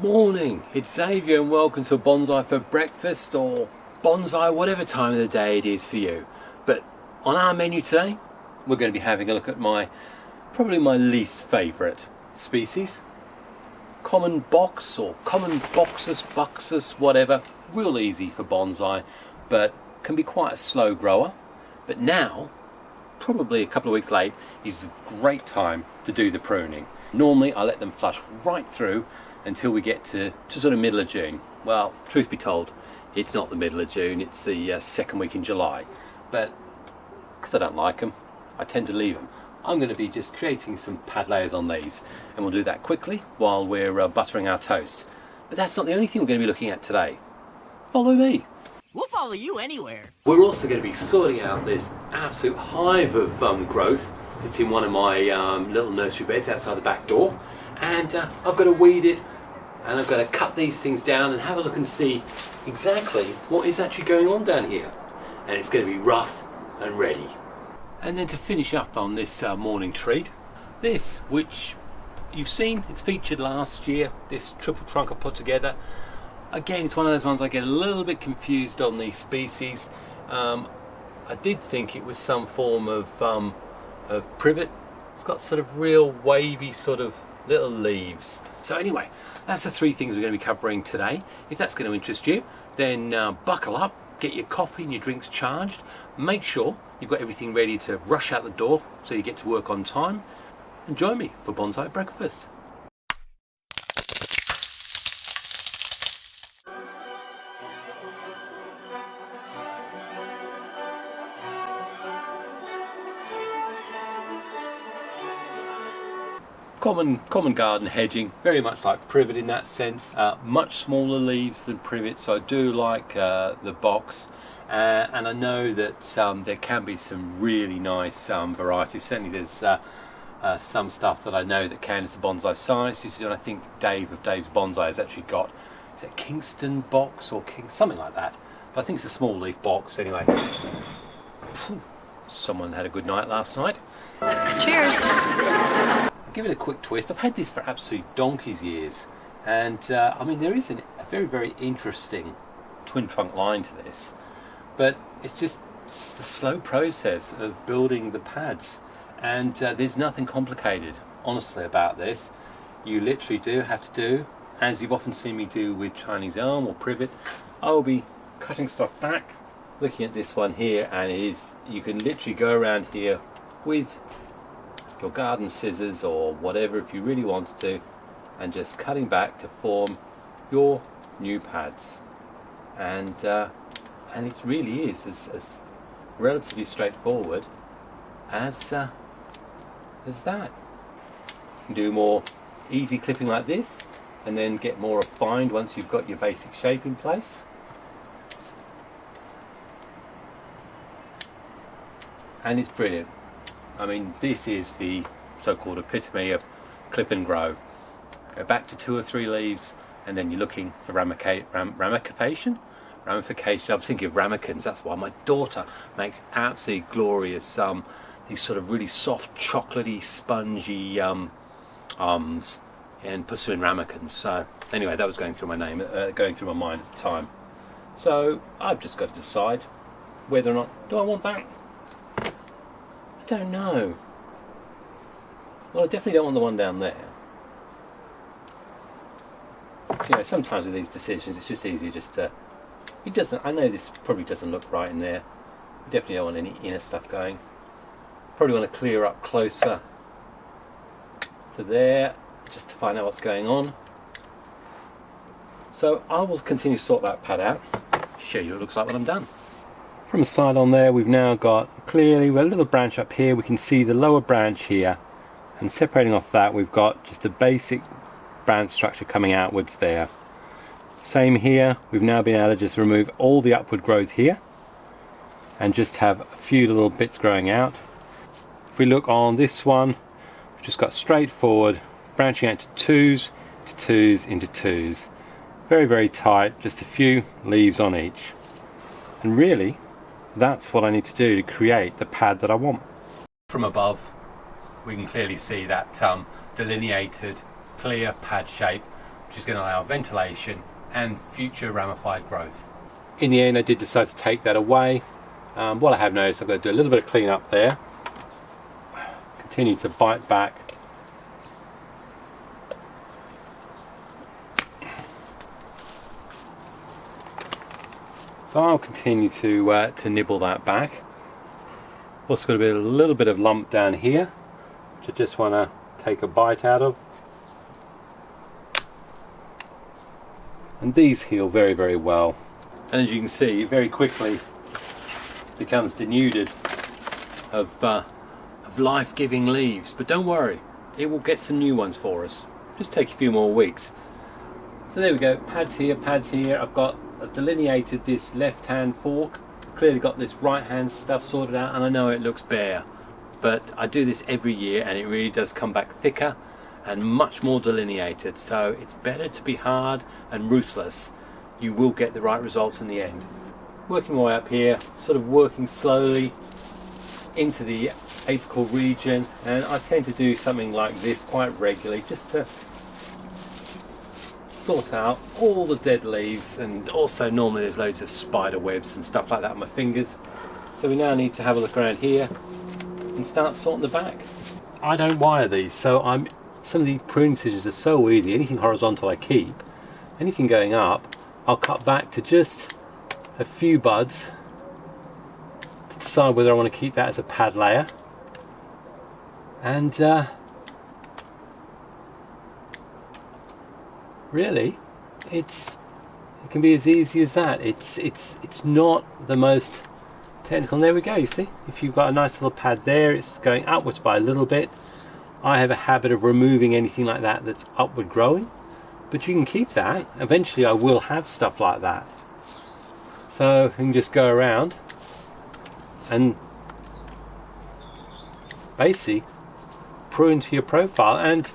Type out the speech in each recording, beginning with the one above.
Morning, it's Xavier and welcome to Bonsai for breakfast or bonsai, whatever time of the day it is for you. But on our menu today, we're going to be having a look at probably my least favourite species. Common box or common Buxus, whatever. Real easy for bonsai, but can be quite a slow grower. But now, probably a couple of weeks late, is a great time to do the pruning. Normally I let them flush right through until we get to sort of middle of June. Well, truth be told, it's not the middle of June, it's the second week in July. But because I don't like them, I tend to leave them. I'm going to be just creating some pad layers on these, and we'll do that quickly while we're buttering our toast. But that's not the only thing we're going to be looking at today. Follow me. We'll follow you anywhere. We're also going to be sorting out this absolute hive of growth that's in one of my little nursery beds outside the back door. And I've got to weed it, and I've got to cut these things down and have a look and see exactly what is actually going on down here. And it's going to be rough and ready. And then to finish up on this morning treat, this, which you've seen, it's featured last year, this triple trunk I put together. Again, it's one of those ones I get a little bit confused on the species. I did think it was some form of Privet. It's got sort of real wavy sort of little leaves. So anyway, that's the three things we're going to be covering today. If that's going to interest you, then buckle up, get your coffee and your drinks charged. Make sure you've got everything ready to rush out the door so you get to work on time. And join me for Bonsai Breakfast. Common garden hedging, very much like Privet in that sense. Much smaller leaves than Privet, so I do like the box. And I know that there can be some really nice varieties. Certainly there's some stuff that I know that can. It's a bonsai size. This is what I think Dave of Dave's Bonsai has actually got. Is it Kingston box or something like that? But I think it's a small leaf box anyway. Someone had a good night last night. Cheers. Give it a quick twist. I've had this for absolute donkey's years, and I mean there is a very, very interesting twin trunk line to this, but it's the slow process of building the pads, and there's nothing complicated honestly about this. You literally do have to do as you've often seen me do with Chinese elm or Privet. I will be cutting stuff back, looking at this one here, and you can literally go around here with your garden scissors or whatever if you really wanted to, and just cutting back to form your new pads, and it really is as relatively straightforward as that. You can do more easy clipping like this and then get more refined once you've got your basic shape in place. And it's brilliant. I mean, this is the so-called epitome of clip and grow. Go back to 2 or 3 leaves, and then you're looking for ramification. I was thinking of ramekins. That's why my daughter makes absolutely glorious these sort of really soft, chocolatey, spongy arms, and puts them in ramekins. So anyway, that was going through my mind at the time. So I've just got to decide whether or not do I want that. I don't know. Well, I definitely don't want the one down there. You know, sometimes with these decisions, it's just easier just to. I know this probably doesn't look right in there. You definitely don't want any inner stuff going. Probably want to clear up closer to there, just to find out what's going on. So I will continue to sort that pad out. Show you what it looks like when I'm done. From the side on there, we've now got clearly a little branch up here. We can see the lower branch here, and separating off that we've got just a basic branch structure coming outwards there. Same here, we've now been able to just remove all the upward growth here and just have a few little bits growing out. If we look on this one, we've just got straightforward branching out to twos into twos. Very, very tight, just a few leaves on each. And really, that's what I need to do to create the pad that I want. From above, we can clearly see that delineated, clear pad shape which is going to allow ventilation and future ramified growth. In the end I did decide to take that away. What I have noticed, I've got to do a little bit of clean up there. Continue to bite back. So I'll continue to nibble that back. Also got a little bit of lump down here, which I just want to take a bite out of. And these heal very, very well. And as you can see, it very quickly becomes denuded of life-giving leaves. But don't worry, it will get some new ones for us. Just take a few more weeks. So there we go, pads here, pads here. I've delineated this left-hand fork. Clearly got this right-hand stuff sorted out, and I know it looks bare, but I do this every year and it really does come back thicker and much more delineated. So it's better to be hard and ruthless. You will get the right results in the end. Working my way up here, sort of working slowly into the apical region, and I tend to do something like this quite regularly just to sort out all the dead leaves, and also normally there's loads of spider webs and stuff like that on my fingers. So we now need to have a look around here and start sorting the back. I don't wire these, so some of the pruning scissors are so easy. Anything horizontal I keep, anything going up I'll cut back to just a few buds to decide whether I want to keep that as a pad layer. And really, it can be as easy as that. It's not the most technical. And there we go. You see, if you've got a nice little pad there, it's going upwards by a little bit. I have a habit of removing anything like that that's upward growing, but you can keep that. Eventually, I will have stuff like that. So you can just go around and basically prune to your profile, and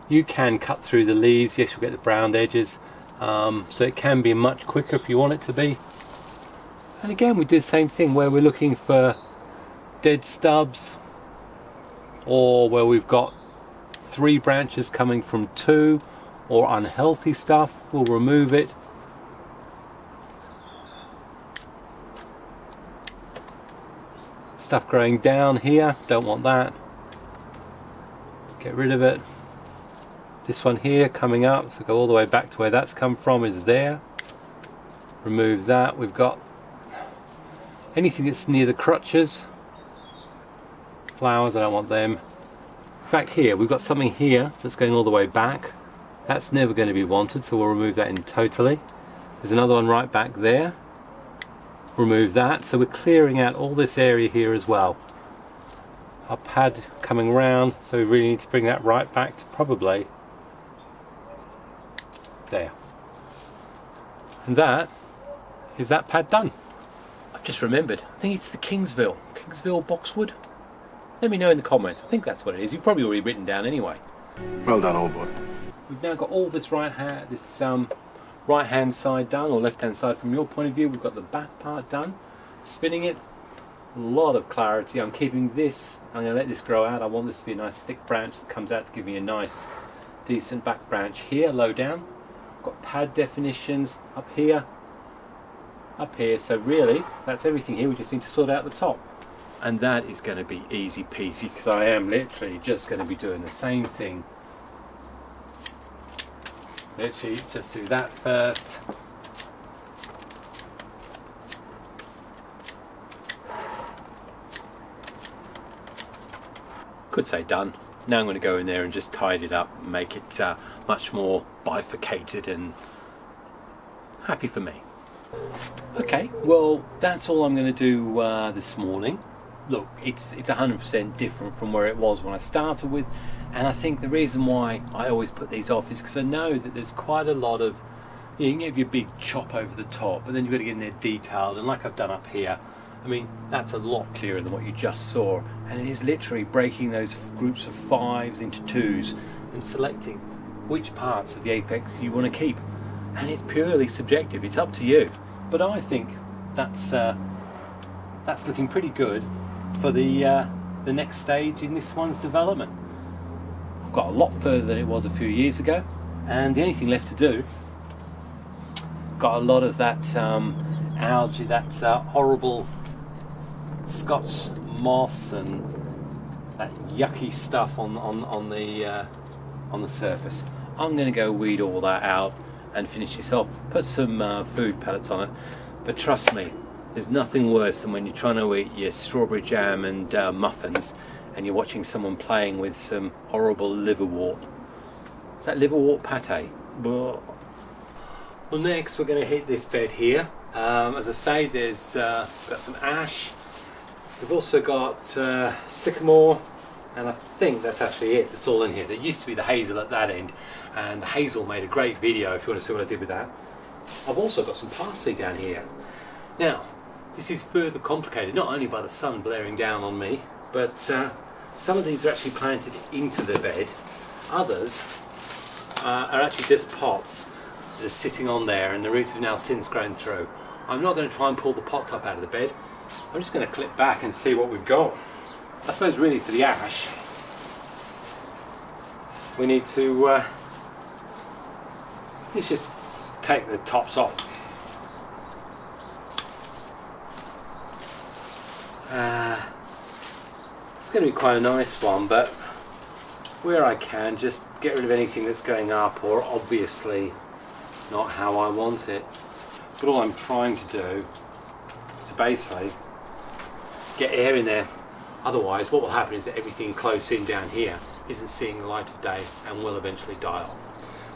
you can cut through the leaves. Yes, you'll get the brown edges, so it can be much quicker if you want it to be. And again, we do the same thing where we're looking for dead stubs, or where we've got 3 branches coming from 2, or unhealthy stuff. We'll remove it. Stuff growing down here, don't want that. Get rid of it. This one here coming up, so go all the way back to where that's come from, is there. Remove that. We've got anything that's near the crotches. Flowers, I don't want them. In fact, here we've got something here that's going all the way back. That's never going to be wanted, so we'll remove that in totally. There's another one right back there. Remove that. So we're clearing out all this area here as well. Our pad coming round, so we really need to bring that right back to probably there. And that is that pad done. I've just remembered, I think it's the Kingsville boxwood. Let me know in the comments. I think that's what it is. You've probably already written down anyway. Well done, old boy. We've now got all this right hand side done, or left hand side from your point of view. We've got the back part done. Spinning it, a lot of clarity. I'm keeping this, I'm going to let this grow out. I want this to be a nice thick branch that comes out to give me a nice decent back branch here, low down. Got pad definitions up here, so really that's everything here. We just need to sort out the top, and that is going to be easy peasy, because I am literally just going to be doing the same thing. Literally just do that first. Could say done. Now I'm going to go in there and just tidy it up and make it much more bifurcated and happy for me. Okay, well that's all I'm going to do this morning. Look, it's 100% different from where it was when I started with, and I think the reason why I always put these off is because I know that there's quite a lot of, you can give your big chop over the top, but then you've got to get in there detailed, and like I've done up here, I mean, that's a lot clearer than what you just saw, and it is literally breaking those groups of 5s into 2s and selecting which parts of the apex you want to keep. And it's purely subjective, it's up to you. But I think that's looking pretty good for the next stage in this one's development. I've got a lot further than it was a few years ago, and the only thing left to do, got a lot of that algae, that horrible Scotch moss and that yucky stuff on the surface. I'm going to go weed all that out and finish this off. Put some food pellets on it, but trust me, there's nothing worse than when you're trying to eat your strawberry jam and muffins and you're watching someone playing with some horrible liverwort. Is that liverwort pate? Well, next we're going to hit this bed here. As I say, there's got some ash. We've also got sycamore, and I think that's actually it. That's all in here. There used to be the hazel at that end, and the hazel made a great video if you want to see what I did with that. I've also got some parsley down here. Now, this is further complicated, not only by the sun blaring down on me, but some of these are actually planted into the bed. Others are actually just pots that are sitting on there, and the roots have now since grown through. I'm not going to try and pull the pots up out of the bed. I'm just going to clip back and see what we've got. I suppose really for the ash, we need to let's just take the tops off. It's going to be quite a nice one, but where I can, just get rid of anything that's going up or obviously not how I want it. But all I'm trying to do is to basically get air in there. Otherwise what will happen is that everything close in down here isn't seeing the light of day and will eventually die off.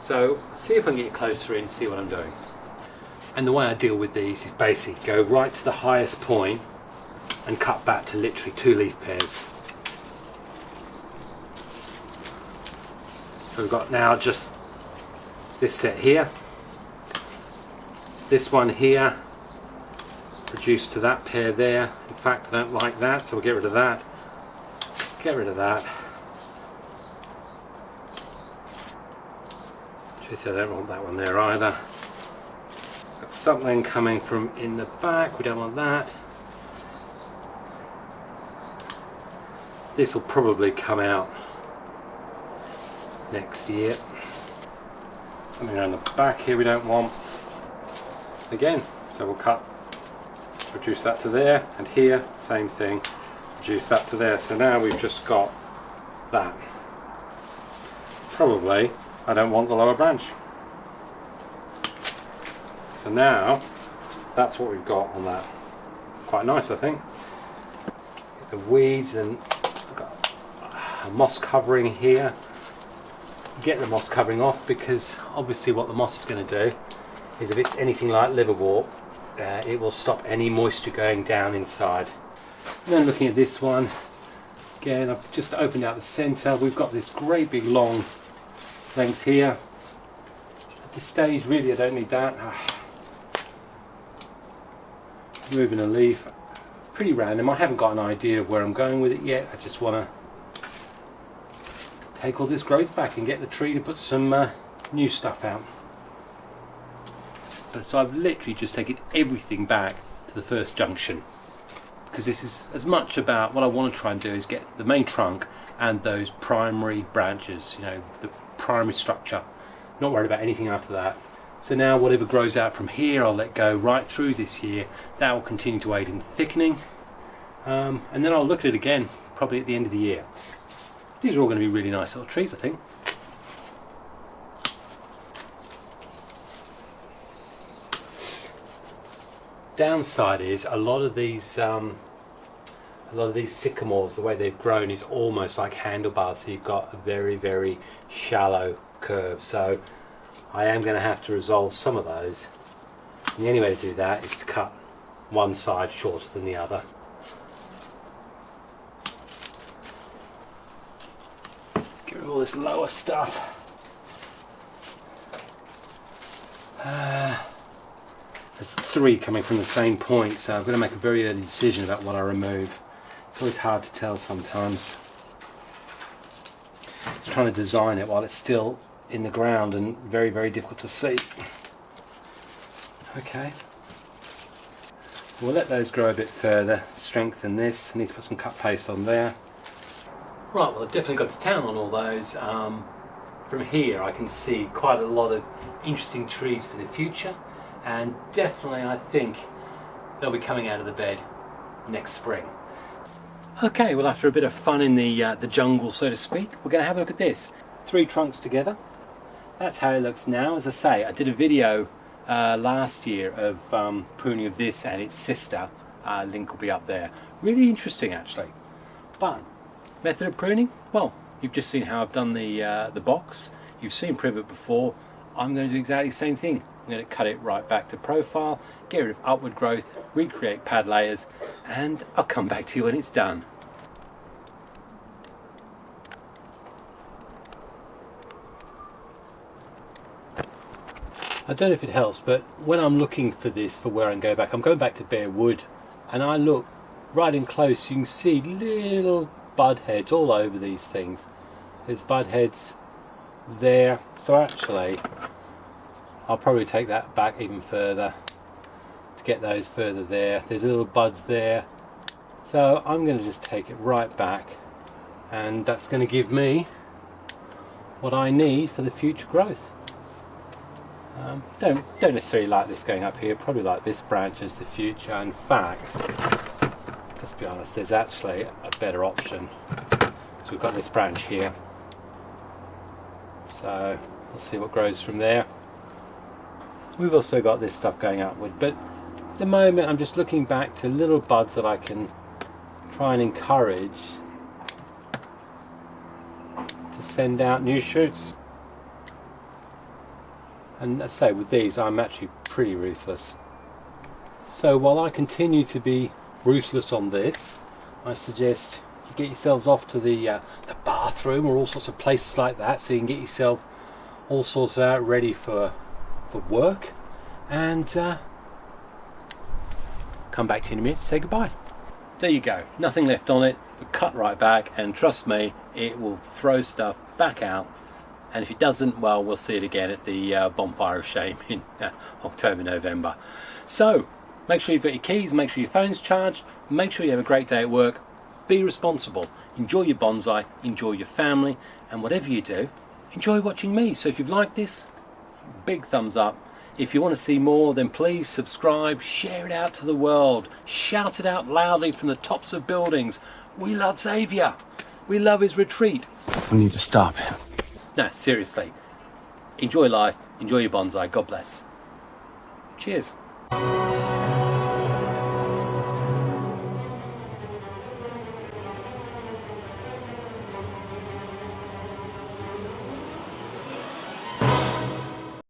So see if I can get closer in and see what I'm doing. And the way I deal with these is basically go right to the highest point and cut back to literally 2 leaf pairs. So we've got now just this set here, this one here, reduced to that pair there. In fact, I don't like that, so we'll get rid of that. Get rid of that. Truthfully, I don't want that one there either. Got something coming from in the back, we don't want that. This will probably come out next year. Something around the back here we don't want. Again, so we'll cut, reduce that to there, and here, same thing, reduce that to there. So now we've just got that. Probably, I don't want the lower branch. So now, that's what we've got on that. Quite nice, I think. The weeds, and I've got a moss covering here. Get the moss covering off, because obviously what the moss is going to do is, if it's anything like liverwort, it will stop any moisture going down inside. And then looking at this one, again I've just opened out the centre. We've got this great big long length here. At this stage really I don't need that. Moving a leaf, pretty random. I haven't got an idea of where I'm going with it yet. I just want to take all this growth back and get the tree to put some new stuff out. So I've literally just taken everything back to the first junction, because this is as much about what I want to try and do is get the main trunk and those primary branches, you know, the primary structure. Not worried about anything after that. So now whatever grows out from here I'll let go right through this year. That will continue to aid in thickening, and then I'll look at it again probably at the end of the year. These are all going to be really nice little trees, I think. Downside is a lot of these sycamores, the way they've grown is almost like handlebars, so you've got a very, very shallow curve. So I am going to have to resolve some of those, and the only way to do that is to cut one side shorter than the other. Get rid of all this lower stuff. There's 3 coming from the same point, so I've got to make a very early decision about what I remove. It's always hard to tell sometimes. It's trying to design it while it's still in the ground and very, very difficult to see. Okay. We'll let those grow a bit further, strengthen this. I need to put some cut paste on there. Right, well I've definitely got to town on all those. from here I can see quite a lot of interesting trees for the future, and definitely I think they'll be coming out of the bed next spring. Okay, well, after a bit of fun in the jungle, so to speak, we're going to have a look at this. 3 trunks together. That's how it looks now. As I say, I did a video last year of pruning of this and its sister. Link will be up there. Really interesting, actually. But method of pruning, well, you've just seen how I've done the box. You've seen Privet before. I'm going to do exactly the same thing. I'm going to cut it right back to profile, get rid of upward growth, recreate pad layers, and I'll come back to you when it's done. I don't know if it helps, but when I'm looking for this, for where I'm going back to bare wood, and I look right in close, you can see little bud heads all over these things. There's bud heads there, so actually I'll probably take that back even further to get those further there. There's little buds there, so I'm going to just take it right back, and that's going to give me what I need for the future growth. Don't necessarily like this going up here, probably like this branch as the future. In fact, let's be honest, there's actually a better option. So we've got this branch here, so we'll see what grows from there. We've also got this stuff going upward, but at the moment I'm just looking back to little buds that I can try and encourage to send out new shoots. And as I say, with these I'm actually pretty ruthless. So while I continue to be ruthless on this, I suggest you get yourselves off to the bathroom or all sorts of places like that, so you can get yourself all sorts out ready for work, and come back to you in a minute to say goodbye. There you go, nothing left on it, but cut right back, and trust me, it will throw stuff back out. And if it doesn't, well, we'll see it again at the Bonfire of Shame in October, November. So make sure you've got your keys, make sure your phone's charged, make sure you have a great day at work, be responsible, enjoy your bonsai, enjoy your family, and whatever you do, enjoy watching me. So if you've liked this, big thumbs up. If you want to see more, then please subscribe, share it out to the world, shout it out loudly from the tops of buildings. We love Xavier. We love his retreat. We need to stop him. No, seriously. Enjoy life, enjoy your bonsai. God bless. Cheers.